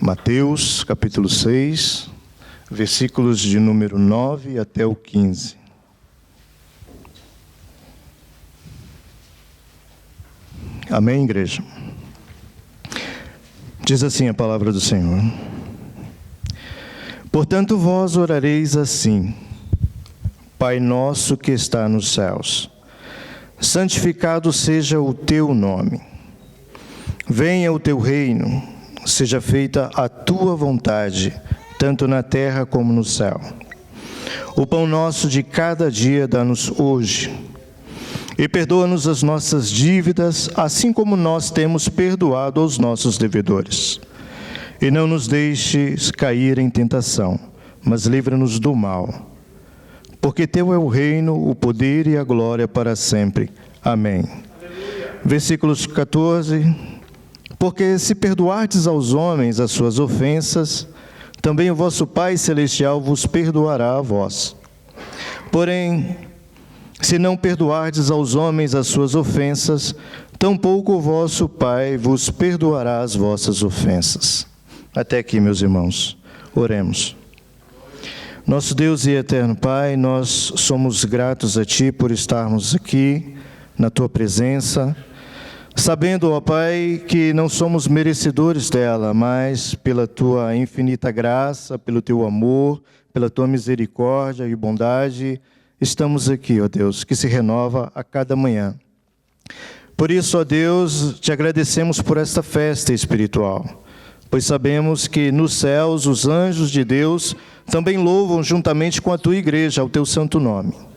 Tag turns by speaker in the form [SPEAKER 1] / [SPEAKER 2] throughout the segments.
[SPEAKER 1] Mateus, capítulo 6, versículos de número 9 até o 15. Amém, igreja? Diz assim a palavra do Senhor. Portanto, vós orareis assim: Pai nosso que está nos céus, santificado seja o teu nome. Venha o teu reino, seja feita a tua vontade, tanto na terra como no céu. O pão nosso de cada dia dá-nos hoje. E perdoa-nos as nossas dívidas, assim como nós temos perdoado aos nossos devedores. E não nos deixes cair em tentação, mas livra-nos do mal. Porque teu é o reino, o poder e a glória para sempre. Amém. Aleluia. Versículos 14. Porque se perdoardes aos homens as suas ofensas, também o vosso Pai Celestial vos perdoará a vós. Porém, se não perdoardes aos homens as suas ofensas, tampouco o vosso Pai vos perdoará as vossas ofensas. Até aqui, meus irmãos. Oremos. Nosso Deus e eterno Pai, nós somos gratos a Ti por estarmos aqui na Tua presença, sabendo, ó Pai, que não somos merecedores dela, mas pela Tua infinita graça, pelo Teu amor, pela Tua misericórdia e bondade, estamos aqui, ó Deus, que se renova a cada manhã. Por isso, ó Deus, Te agradecemos por esta festa espiritual, pois sabemos que nos céus os anjos de Deus também louvam juntamente com a Tua igreja, o Teu santo nome.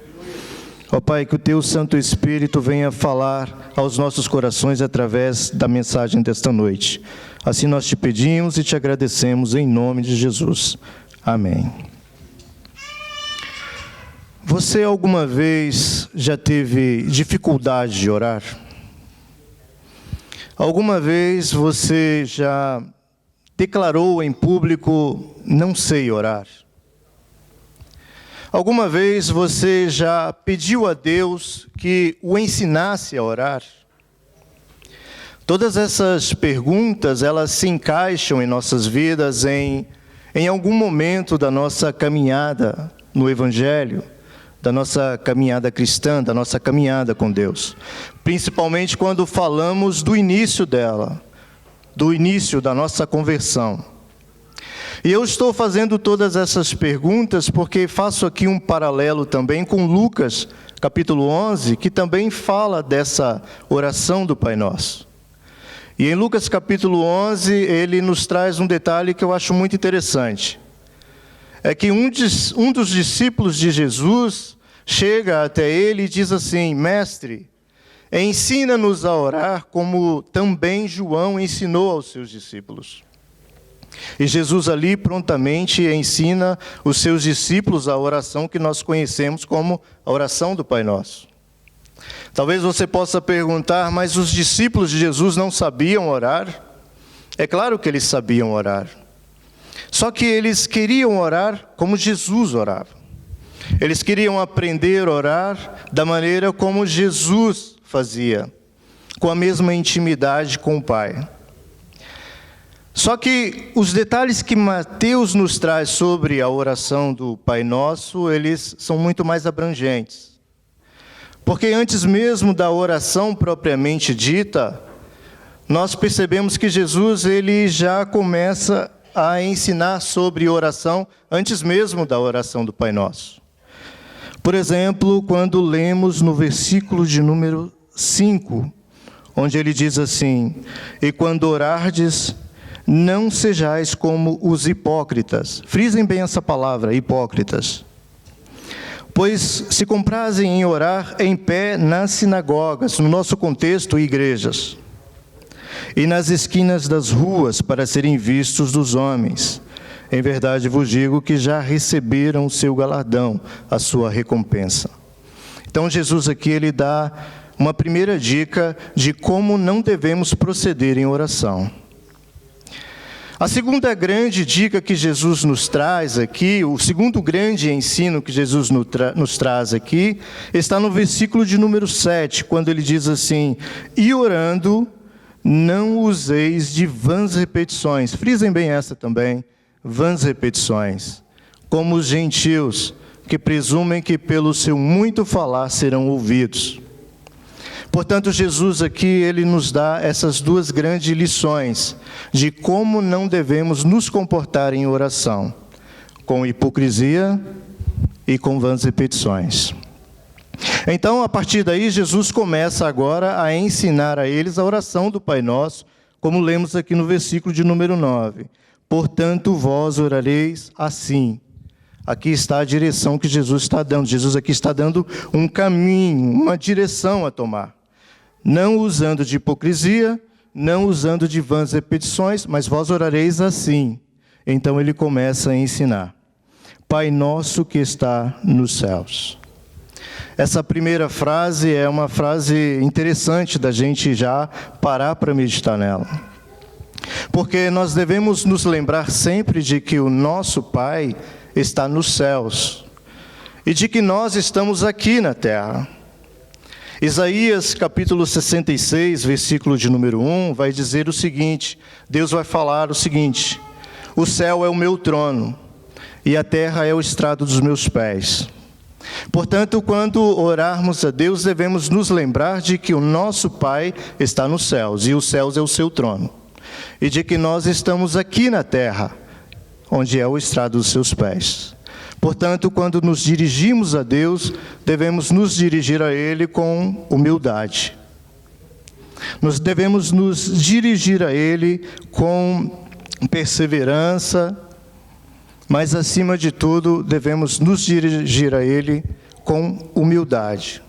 [SPEAKER 1] Ó Pai, que o Teu Santo Espírito venha falar aos nossos corações através da mensagem desta noite. Assim nós Te pedimos e Te agradecemos em nome de Jesus. Amém. Você alguma vez já teve dificuldade de orar? Alguma vez você já declarou em público: não sei orar? Alguma vez você já pediu a Deus que o ensinasse a orar? Todas essas perguntas, elas se encaixam em nossas vidas em algum momento da nossa caminhada no Evangelho, da nossa caminhada cristã, da nossa caminhada com Deus. Principalmente quando falamos do início dela, do início da nossa conversão. E eu estou fazendo todas essas perguntas porque faço aqui um paralelo também com Lucas, capítulo 11, que também fala dessa oração do Pai Nosso. E em Lucas, capítulo 11, ele nos traz um detalhe que eu acho muito interessante. É que um dos discípulos de Jesus chega até ele e diz assim: Mestre, ensina-nos a orar como também João ensinou aos seus discípulos. E Jesus ali prontamente ensina os seus discípulos a oração que nós conhecemos como a oração do Pai Nosso. Talvez você possa perguntar: mas os discípulos de Jesus não sabiam orar? É claro que eles sabiam orar. Só que eles queriam orar como Jesus orava. Eles queriam aprender a orar da maneira como Jesus fazia, com a mesma intimidade com o Pai. Só que os detalhes que Mateus nos traz sobre a oração do Pai Nosso, eles são muito mais abrangentes. Porque antes mesmo da oração propriamente dita, nós percebemos que Jesus ele já começa a ensinar sobre oração antes mesmo da oração do Pai Nosso. Por exemplo, quando lemos no versículo de número 5, onde ele diz assim: E quando orardes, não sejais como os hipócritas. Frisem bem essa palavra, hipócritas. Pois se comprazem em orar em pé nas sinagogas, no nosso contexto, igrejas, e nas esquinas das ruas, para serem vistos dos homens. Em verdade vos digo que já receberam o seu galardão, a sua recompensa. Então Jesus aqui ele dá uma primeira dica de como não devemos proceder em oração. A segunda grande dica que Jesus nos traz aqui, o segundo grande ensino que Jesus nos traz aqui, está no versículo de número 7, quando ele diz assim: E orando, não useis de vãs repetições. Frisem bem essa também, vãs repetições, como os gentios, que presumem que pelo seu muito falar serão ouvidos. Portanto, Jesus aqui, ele nos dá essas duas grandes lições de como não devemos nos comportar em oração, com hipocrisia e com vãs repetições. Então, a partir daí, Jesus começa agora a ensinar a eles a oração do Pai Nosso, como lemos aqui no versículo de número 9. Portanto, vós orareis assim. Aqui está a direção que Jesus está dando. Jesus aqui está dando um caminho, uma direção a tomar. Não usando de hipocrisia, não usando de vãs repetições, mas vós orareis assim. Então ele começa a ensinar. Pai nosso que está nos céus. Essa primeira frase é uma frase interessante da gente já parar para meditar nela. Porque nós devemos nos lembrar sempre de que o nosso Pai está nos céus e de que nós estamos aqui na terra. Isaías capítulo 66, versículo de número 1, vai dizer o seguinte, Deus vai falar o seguinte: o céu é o meu trono e a terra é o estrado dos meus pés. Portanto, quando orarmos a Deus, devemos nos lembrar de que o nosso Pai está nos céus e os céus é o seu trono, e de que nós estamos aqui na terra, onde é o estrado dos seus pés. Portanto, quando nos dirigimos a Deus, devemos nos dirigir a Ele com humildade. Nós devemos nos dirigir a Ele com perseverança, mas, acima de tudo, devemos nos dirigir a Ele com humildade.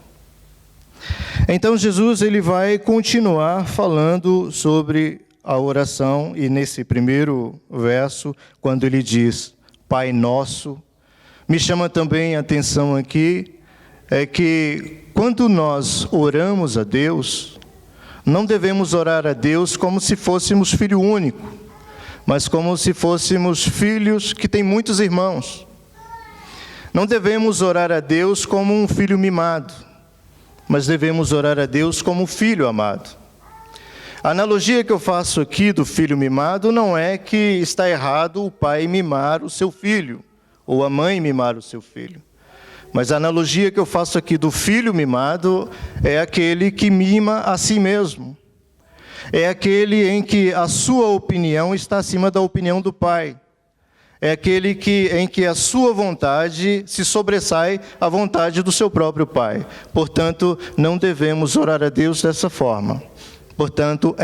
[SPEAKER 1] Então, Jesus ele vai continuar falando sobre a oração, e nesse primeiro verso, quando ele diz, Pai Nosso, me chama também a atenção aqui, é que quando nós oramos a Deus, não devemos orar a Deus como se fôssemos filho único, mas como se fôssemos filhos que têm muitos irmãos. Não devemos orar a Deus como um filho mimado, mas devemos orar a Deus como um filho amado. A analogia que eu faço aqui do filho mimado não é que está errado o pai mimar o seu filho, ou a mãe mimar o seu filho. Mas a analogia que eu faço aqui do filho mimado é aquele que mima a si mesmo. É aquele em que a sua opinião está acima da opinião do pai. É aquele em que a sua vontade se sobressai à vontade do seu próprio pai. Portanto, não devemos orar a Deus dessa forma. Portanto,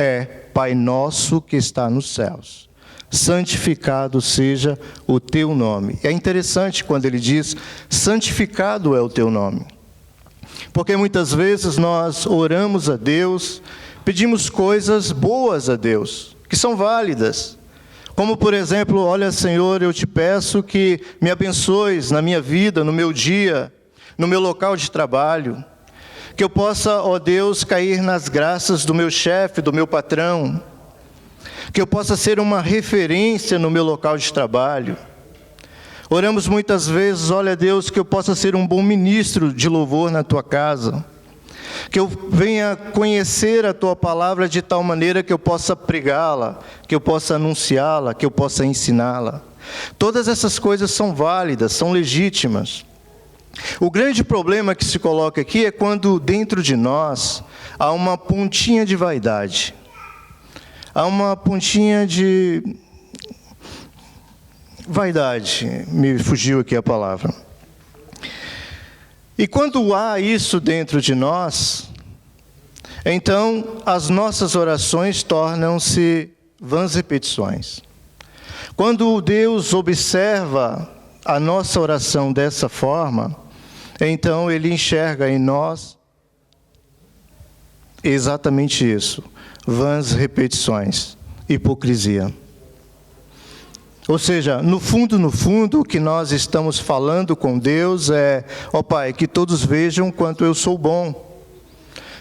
[SPEAKER 1] Pai Nosso que está nos céus. Santificado seja o teu nome. É interessante quando ele diz, santificado é o teu nome. Porque muitas vezes nós oramos a Deus, pedimos coisas boas a Deus, que são válidas. Como, por exemplo, olha, Senhor, eu te peço que me abençoes na minha vida, no meu dia, no meu local de trabalho. Que eu possa, ó Deus, cair nas graças do meu chefe, do meu patrão. Que eu possa ser uma referência no meu local de trabalho. Oramos muitas vezes, olha Deus, que eu possa ser um bom ministro de louvor na tua casa. Que eu venha conhecer a tua palavra de tal maneira que eu possa pregá-la, que eu possa anunciá-la, que eu possa ensiná-la. Todas essas coisas são válidas, são legítimas. O grande problema que se coloca aqui é quando dentro de nós há uma pontinha de vaidade. Há uma pontinha de vaidade, me fugiu aqui a palavra. E quando há isso dentro de nós, então as nossas orações tornam-se vãs repetições. Quando Deus observa a nossa oração dessa forma, então Ele enxerga em nós exatamente isso, vãs repetições, hipocrisia. Ou seja, no fundo, o que nós estamos falando com Deus é, ó Pai, que todos vejam quanto eu sou bom,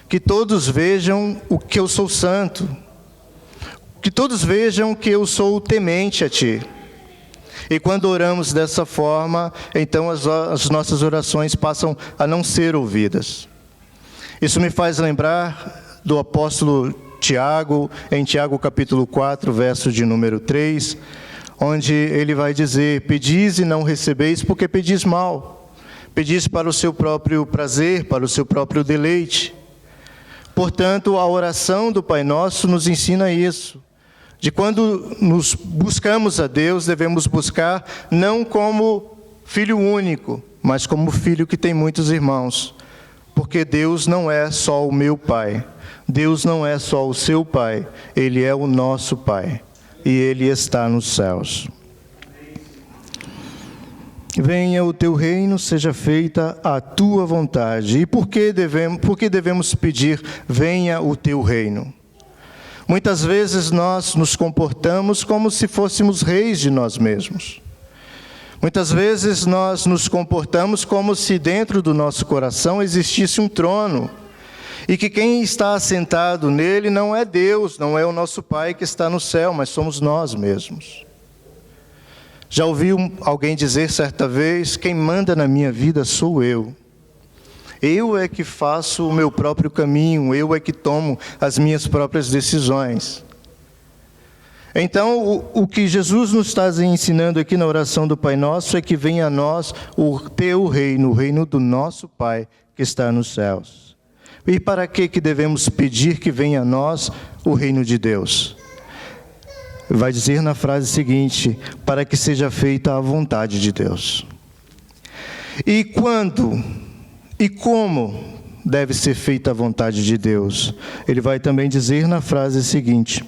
[SPEAKER 1] que todos vejam o que eu sou santo, que todos vejam que eu sou temente a Ti. E quando oramos dessa forma, então as nossas orações passam a não ser ouvidas. Isso me faz lembrar do apóstolo Tiago, em Tiago capítulo 4, verso de número 3, onde ele vai dizer: pedis e não recebeis porque pedis mal. Pedis para o seu próprio prazer, para o seu próprio deleite. Portanto, a oração do Pai Nosso nos ensina isso. De quando nos buscamos a Deus, devemos buscar não como filho único, mas como filho que tem muitos irmãos. Porque Deus não é só o meu Pai. Deus não é só o seu Pai. Ele é o nosso Pai. E Ele está nos céus. Venha o teu reino, seja feita a tua vontade. E por que devemos pedir, venha o teu reino? Muitas vezes nós nos comportamos como se fôssemos reis de nós mesmos. Muitas vezes nós nos comportamos como se dentro do nosso coração existisse um trono. E que quem está assentado nele não é Deus, não é o nosso Pai que está no céu, mas somos nós mesmos. Já ouviu alguém dizer certa vez: quem manda na minha vida sou eu. Eu é que faço o meu próprio caminho, eu é que tomo as minhas próprias decisões. Então, o que Jesus nos está ensinando aqui na oração do Pai Nosso é que venha a nós o teu reino, o reino do nosso Pai que está nos céus. E para que devemos pedir que venha a nós o reino de Deus? Vai dizer na frase seguinte: para que seja feita a vontade de Deus. E quando e como deve ser feita a vontade de Deus? Ele vai também dizer na frase seguinte: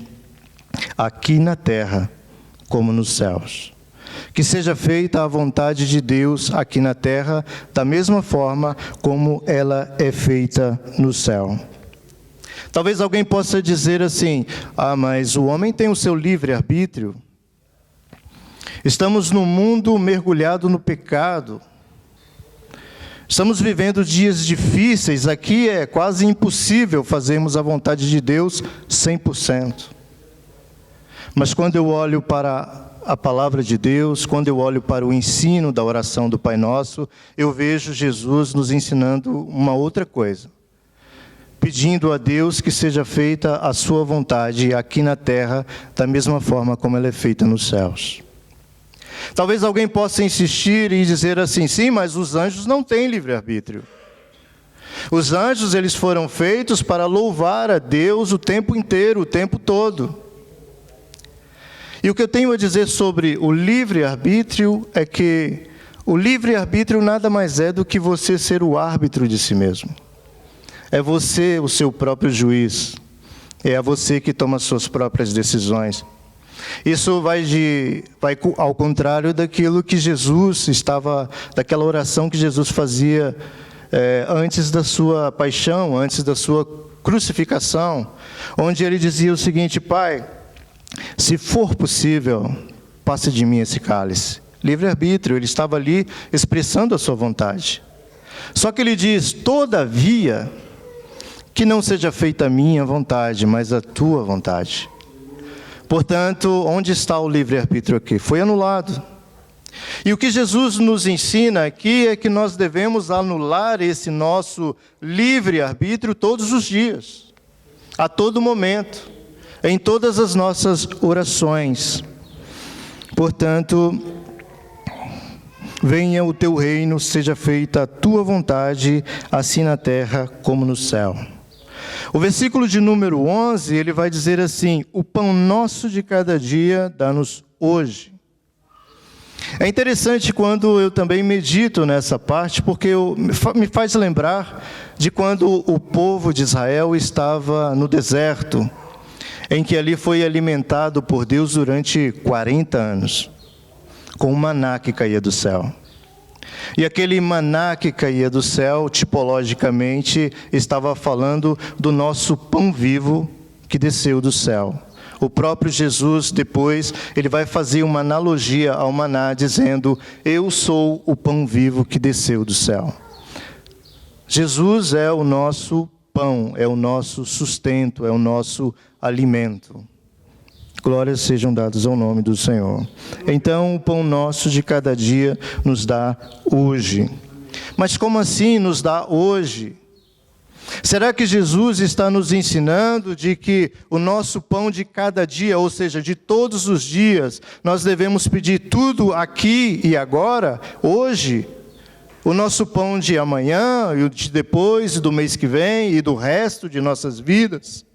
[SPEAKER 1] aqui na terra como nos céus. Que seja feita a vontade de Deus aqui na terra, da mesma forma como ela é feita no céu. Talvez alguém possa dizer assim: mas o homem tem o seu livre-arbítrio. Estamos num mundo mergulhado no pecado. Estamos vivendo dias difíceis. Aqui é quase impossível fazermos a vontade de Deus 100%. Mas quando eu olho para a palavra de Deus, quando eu olho para o ensino da oração do Pai Nosso, eu vejo Jesus nos ensinando uma outra coisa. Pedindo a Deus que seja feita a sua vontade aqui na terra, da mesma forma como ela é feita nos céus. Talvez alguém possa insistir e dizer assim: sim, mas os anjos não têm livre-arbítrio. Os anjos, eles foram feitos para louvar a Deus o tempo inteiro, o tempo todo. E o que eu tenho a dizer sobre o livre-arbítrio é que o livre-arbítrio nada mais é do que você ser o árbitro de si mesmo. É você o seu próprio juiz. É a você que toma as suas próprias decisões. Isso vai ao contrário daquilo que daquela oração que Jesus fazia antes da sua paixão, antes da sua crucificação, onde ele dizia o seguinte: Pai, se for possível, passe de mim esse cálice. Livre-arbítrio, ele estava ali expressando a sua vontade. Só que ele diz: todavia, que não seja feita a minha vontade, mas a tua vontade. Portanto, onde está o livre-arbítrio aqui? Foi anulado. E o que Jesus nos ensina aqui é que nós devemos anular esse nosso livre-arbítrio todos os dias, a todo momento, em todas as nossas orações. Portanto, venha o teu reino, seja feita a tua vontade, assim na terra como no céu. O versículo de número 11, ele vai dizer assim: o pão nosso de cada dia dá-nos hoje. É interessante quando eu também medito nessa parte, porque me faz lembrar de quando o povo de Israel estava no deserto, em que ali foi alimentado por Deus durante 40 anos, com o maná que caía do céu. E aquele maná que caía do céu, tipologicamente, estava falando do nosso pão vivo que desceu do céu. O próprio Jesus, depois, ele vai fazer uma analogia ao maná, dizendo: eu sou o pão vivo que desceu do céu. Jesus é o nosso pão, é o nosso sustento, é o nosso alimento. Glórias sejam dadas ao nome do Senhor. Então, o pão nosso de cada dia nos dá hoje. Mas como assim nos dá hoje? Será que Jesus está nos ensinando de que o nosso pão de cada dia, ou seja, de todos os dias, nós devemos pedir tudo aqui e agora, hoje? O nosso pão de amanhã, e o de depois, e do mês que vem, e do resto de nossas vidas?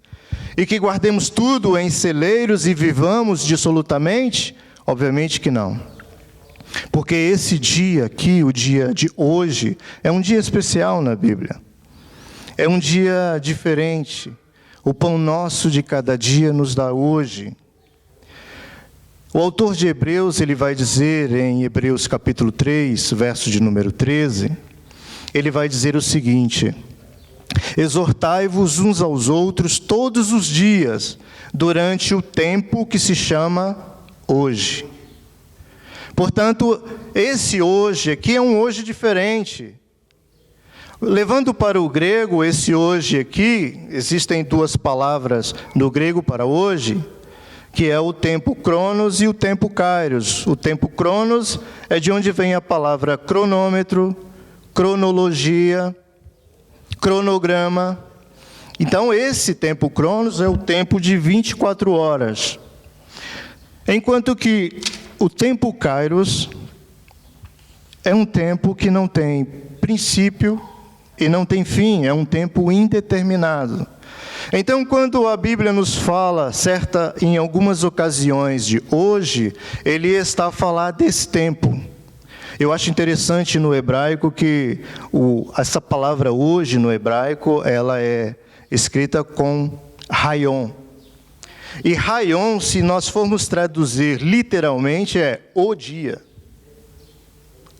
[SPEAKER 1] E que guardemos tudo em celeiros e vivamos dissolutamente? Obviamente que não. Porque esse dia aqui, o dia de hoje, é um dia especial na Bíblia. É um dia diferente. O pão nosso de cada dia nos dá hoje. O autor de Hebreus, ele vai dizer em Hebreus capítulo 3, verso de número 13, ele vai dizer o seguinte: exortai-vos uns aos outros todos os dias, durante o tempo que se chama hoje. Portanto, esse hoje aqui é um hoje diferente. Levando para o grego, esse hoje aqui, existem duas palavras no grego para hoje, que é o tempo cronos e o tempo kairos. O tempo cronos é de onde vem a palavra cronômetro, cronologia, cronograma. Então, esse tempo cronos é o tempo de 24 horas. Enquanto que o tempo kairos é um tempo que não tem princípio e não tem fim, é um tempo indeterminado. Então, quando a Bíblia nos fala, em algumas ocasiões de hoje, ele está a falar desse tempo. Eu acho interessante no hebraico que essa palavra hoje no hebraico, ela é escrita com rayon. E rayon, se nós formos traduzir literalmente, é o dia,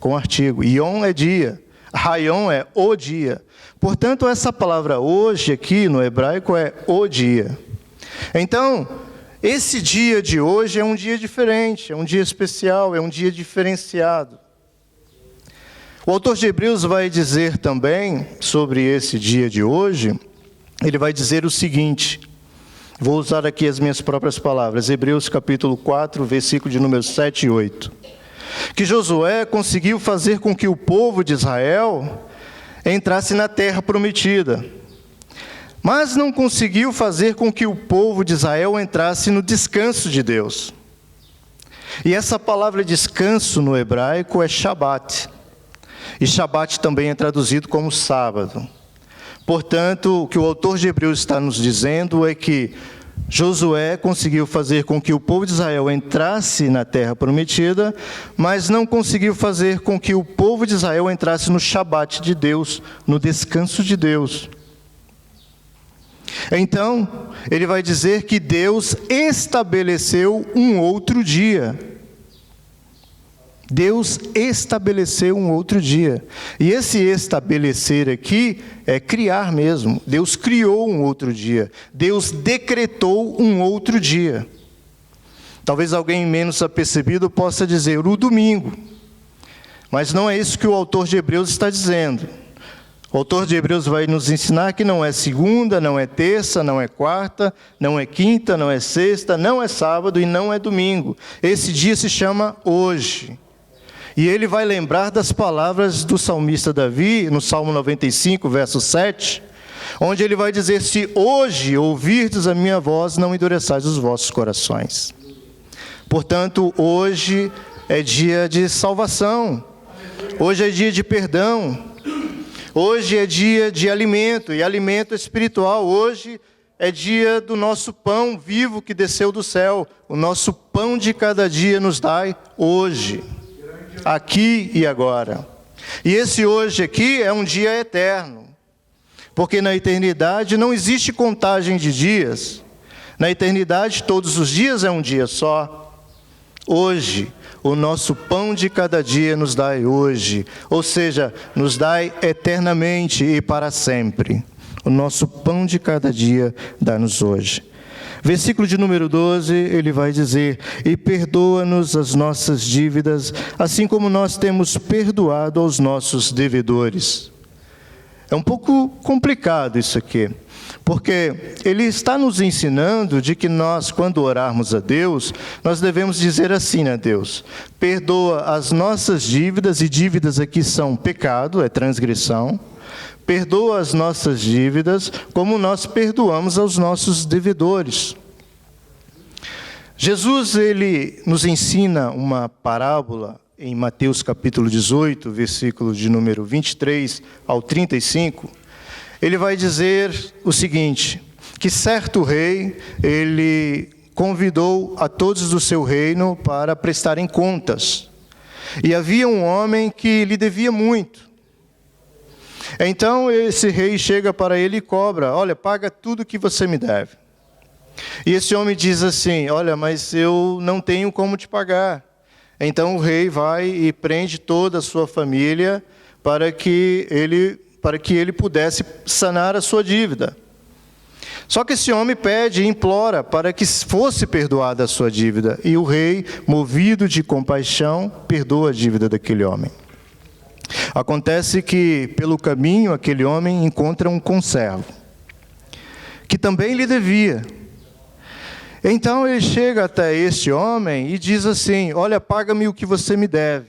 [SPEAKER 1] com artigo. Yom é dia, rayon é o dia. Portanto, essa palavra hoje aqui no hebraico é o dia. Então, esse dia de hoje é um dia diferente, é um dia especial, é um dia diferenciado. O autor de Hebreus vai dizer também sobre esse dia de hoje, ele vai dizer o seguinte, vou usar aqui as minhas próprias palavras, Hebreus capítulo 4, versículo de números 7 e 8. Que Josué conseguiu fazer com que o povo de Israel entrasse na terra prometida, mas não conseguiu fazer com que o povo de Israel entrasse no descanso de Deus. E essa palavra descanso no hebraico é Shabat, e Shabat também é traduzido como sábado. Portanto, o que o autor de Hebreus está nos dizendo é que Josué conseguiu fazer com que o povo de Israel entrasse na terra prometida, mas não conseguiu fazer com que o povo de Israel entrasse no Shabat de Deus, no descanso de Deus. Então, ele vai dizer que Deus estabeleceu um outro dia. Deus estabeleceu um outro dia. E esse estabelecer aqui é criar mesmo. Deus criou um outro dia. Deus decretou um outro dia. Talvez alguém menos apercebido possa dizer o domingo. Mas não é isso que o autor de Hebreus está dizendo. O autor de Hebreus vai nos ensinar que não é segunda, não é terça, não é quarta, não é quinta, não é sexta, não é sábado e não é domingo. Esse dia se chama hoje. E ele vai lembrar das palavras do salmista Davi, no Salmo 95, verso 7, onde ele vai dizer, se hoje ouvirdes a minha voz, não endureçais os vossos corações. Portanto, hoje é dia de salvação, hoje é dia de perdão, hoje é dia de alimento, e alimento espiritual. Hoje é dia do nosso pão vivo que desceu do céu, o nosso pão de cada dia nos dai hoje. Aqui e agora. E esse hoje aqui é um dia eterno, porque na eternidade não existe contagem de dias. Na eternidade todos os dias é um dia só. Hoje, o nosso pão de cada dia nos dai hoje, ou seja, nos dai eternamente e para sempre. O nosso pão de cada dia dá-nos hoje. Versículo de número 12, ele vai dizer, e perdoa-nos as nossas dívidas, assim como nós temos perdoado aos nossos devedores. É um pouco complicado isso aqui, porque ele está nos ensinando de que nós, quando orarmos a Deus, nós devemos dizer assim a Deus: perdoa as nossas dívidas, e dívidas aqui são pecado, é transgressão. Perdoa as nossas dívidas como nós perdoamos aos nossos devedores. Jesus, ele nos ensina uma parábola em Mateus capítulo 18, versículo de número 23 ao 35, ele vai dizer o seguinte, que certo rei, ele convidou a todos do seu reino para prestarem contas. E havia um homem que lhe devia muito. Então esse rei chega para ele e cobra: olha, paga tudo que você me deve. E esse homem diz assim: olha, mas eu não tenho como te pagar. Então o rei vai e prende toda a sua família para que ele pudesse sanar a sua dívida. Só que esse homem pede e implora para que fosse perdoada a sua dívida. E o rei, movido de compaixão, perdoa a dívida daquele homem. Acontece que, pelo caminho, aquele homem encontra um conservo, que também lhe devia. Então ele chega até este homem e diz assim: olha, paga-me o que você me deve.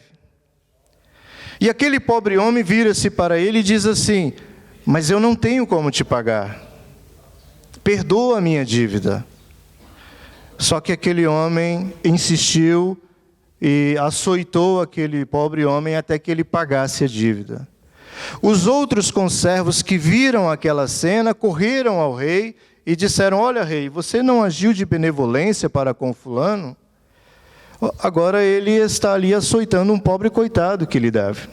[SPEAKER 1] E aquele pobre homem vira-se para ele e diz assim: mas eu não tenho como te pagar. Perdoa a minha dívida. Só que aquele homem insistiu e açoitou aquele pobre homem até que ele pagasse a dívida. Os outros conservos que viram aquela cena correram ao rei e disseram: olha, rei, você não agiu de benevolência para com fulano? Agora ele está ali açoitando um pobre coitado que lhe deve.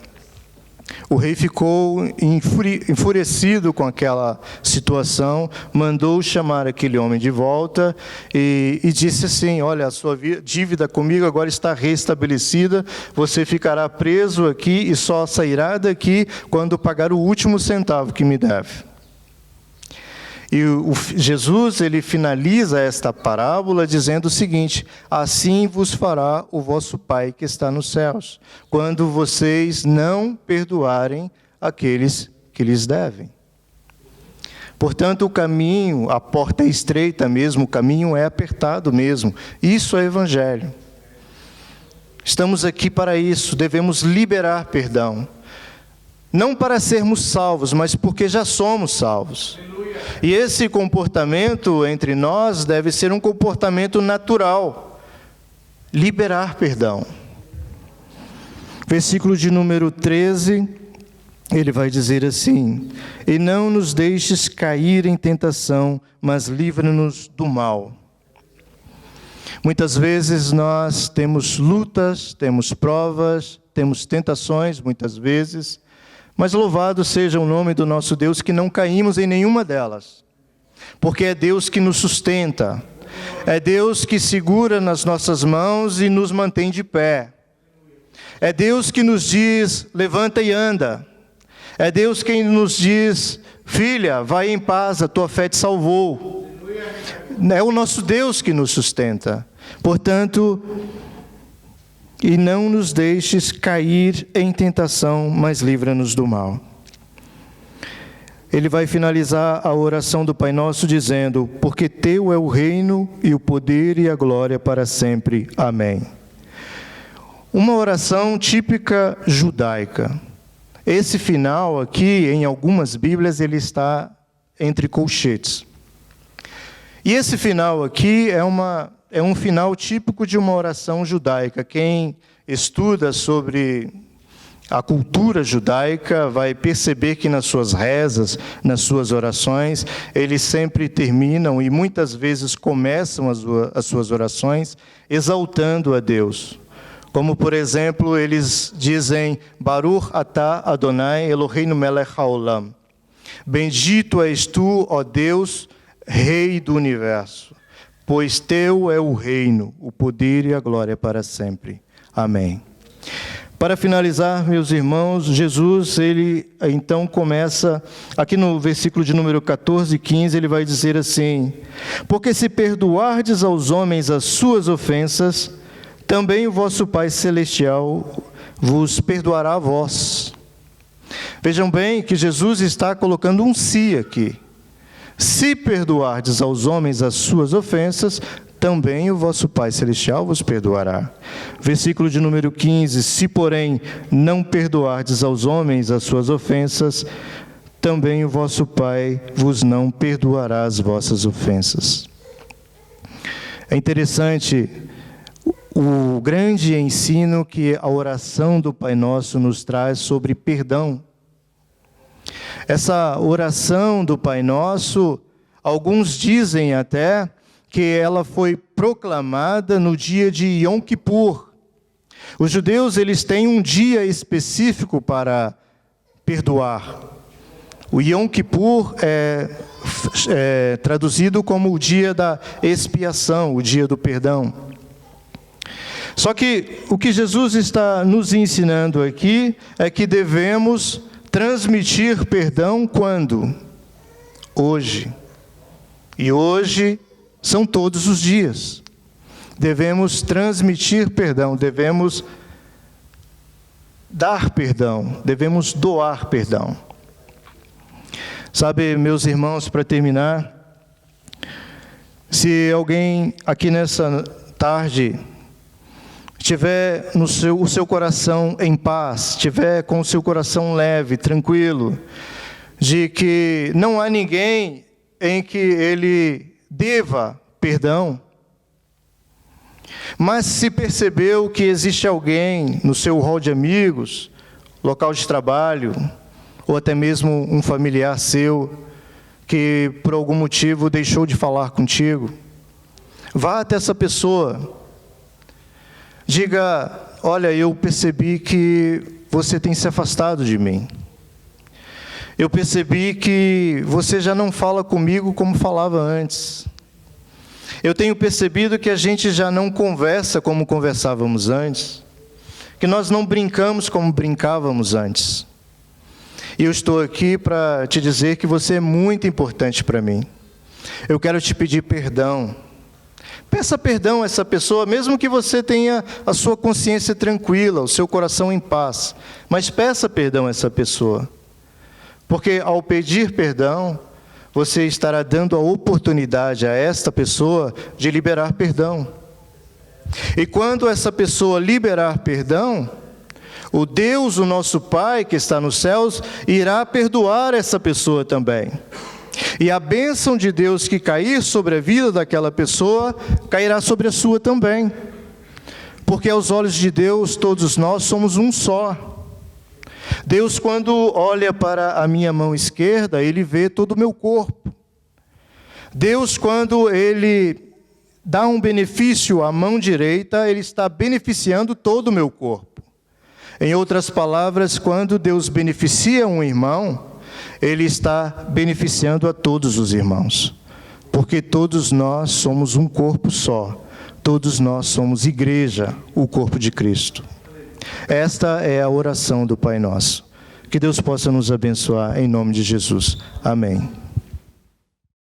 [SPEAKER 1] O rei ficou enfurecido com aquela situação, mandou chamar aquele homem de volta e disse assim: olha, a sua dívida comigo agora está restabelecida, você ficará preso aqui e só sairá daqui quando pagar o último centavo que me deve. E Jesus, ele finaliza esta parábola dizendo o seguinte: assim vos fará o vosso Pai que está nos céus, quando vocês não perdoarem aqueles que lhes devem. Portanto, o caminho, a porta é estreita mesmo, o caminho é apertado mesmo. Isso é evangelho. Estamos aqui para isso, devemos liberar perdão. Não para sermos salvos, mas porque já somos salvos. E esse comportamento entre nós deve ser um comportamento natural. Liberar perdão. Versículo de número 13, ele vai dizer assim: e não nos deixes cair em tentação, mas livra-nos do mal. Muitas vezes nós temos lutas, temos provas, temos tentações, muitas vezes, mas louvado seja o nome do nosso Deus que não caímos em nenhuma delas, porque é Deus que nos sustenta, é Deus que segura nas nossas mãos e nos mantém de pé, é Deus que nos diz: levanta e anda, é Deus quem nos diz: filha, vai em paz, a tua fé te salvou. É o nosso Deus que nos sustenta. Portanto, e não nos deixes cair em tentação, mas livra-nos do mal. Ele vai finalizar a oração do Pai Nosso dizendo: porque teu é o reino e o poder e a glória para sempre. Amém. Uma oração típica judaica. Esse final aqui, em algumas Bíblias, ele está entre colchetes. E esse final aqui é um final típico de uma oração judaica. Quem estuda sobre a cultura judaica vai perceber que nas suas rezas, nas suas orações, eles sempre terminam e muitas vezes começam as suas orações exaltando a Deus. Como, por exemplo, eles dizem: Baruch atah Adonai Eloheinu melech haolam. Bendito és tu, ó Deus, Rei do universo, pois teu é o reino, o poder e a glória para sempre. Amém. Para finalizar, meus irmãos, Jesus, ele então começa, aqui no versículo de número 14 e 15, ele vai dizer assim: porque se perdoardes aos homens as suas ofensas, também o vosso Pai Celestial vos perdoará a vós. Vejam bem que Jesus está colocando um "se" aqui. Se perdoardes aos homens as suas ofensas, também o vosso Pai Celestial vos perdoará. Versículo de número 15. Se, porém, não perdoardes aos homens as suas ofensas, também o vosso Pai vos não perdoará as vossas ofensas. É interessante o grande ensino que a oração do Pai Nosso nos traz sobre perdão. Essa oração do Pai Nosso, alguns dizem até que ela foi proclamada no dia de Yom Kippur. Os judeus, eles têm um dia específico para perdoar. O Yom Kippur é traduzido como o dia da expiação, o dia do perdão. Só que o que Jesus está nos ensinando aqui é que devemos transmitir perdão quando? Hoje. E hoje são todos os dias. Devemos transmitir perdão, devemos dar perdão, devemos doar perdão. Sabe, meus irmãos, para terminar, se alguém aqui nessa tarde tiver o seu coração em paz, tiver com o seu coração leve, tranquilo, de que não há ninguém em que ele deva perdão, mas se percebeu que existe alguém no seu rol de amigos, local de trabalho, ou até mesmo um familiar seu, que por algum motivo deixou de falar contigo, vá até essa pessoa. Diga: olha, eu percebi que você tem se afastado de mim. Eu percebi que você já não fala comigo como falava antes. Eu tenho percebido que a gente já não conversa como conversávamos antes. Que nós não brincamos como brincávamos antes. E eu estou aqui para te dizer que você é muito importante para mim. Eu quero te pedir perdão. Peça perdão a essa pessoa, mesmo que você tenha a sua consciência tranquila, o seu coração em paz. Mas peça perdão a essa pessoa. Porque ao pedir perdão, você estará dando a oportunidade a esta pessoa de liberar perdão. E quando essa pessoa liberar perdão, o Deus, o nosso Pai que está nos céus, irá perdoar essa pessoa também. E a bênção de Deus que cair sobre a vida daquela pessoa, cairá sobre a sua também. Porque aos olhos de Deus, todos nós somos um só. Deus, quando olha para a minha mão esquerda, Ele vê todo o meu corpo. Deus, quando Ele dá um benefício à mão direita, Ele está beneficiando todo o meu corpo. Em outras palavras, quando Deus beneficia um irmão, Ele está beneficiando a todos os irmãos. Porque todos nós somos um corpo só. Todos nós somos igreja, o corpo de Cristo. Esta é a oração do Pai Nosso. Que Deus possa nos abençoar em nome de Jesus. Amém.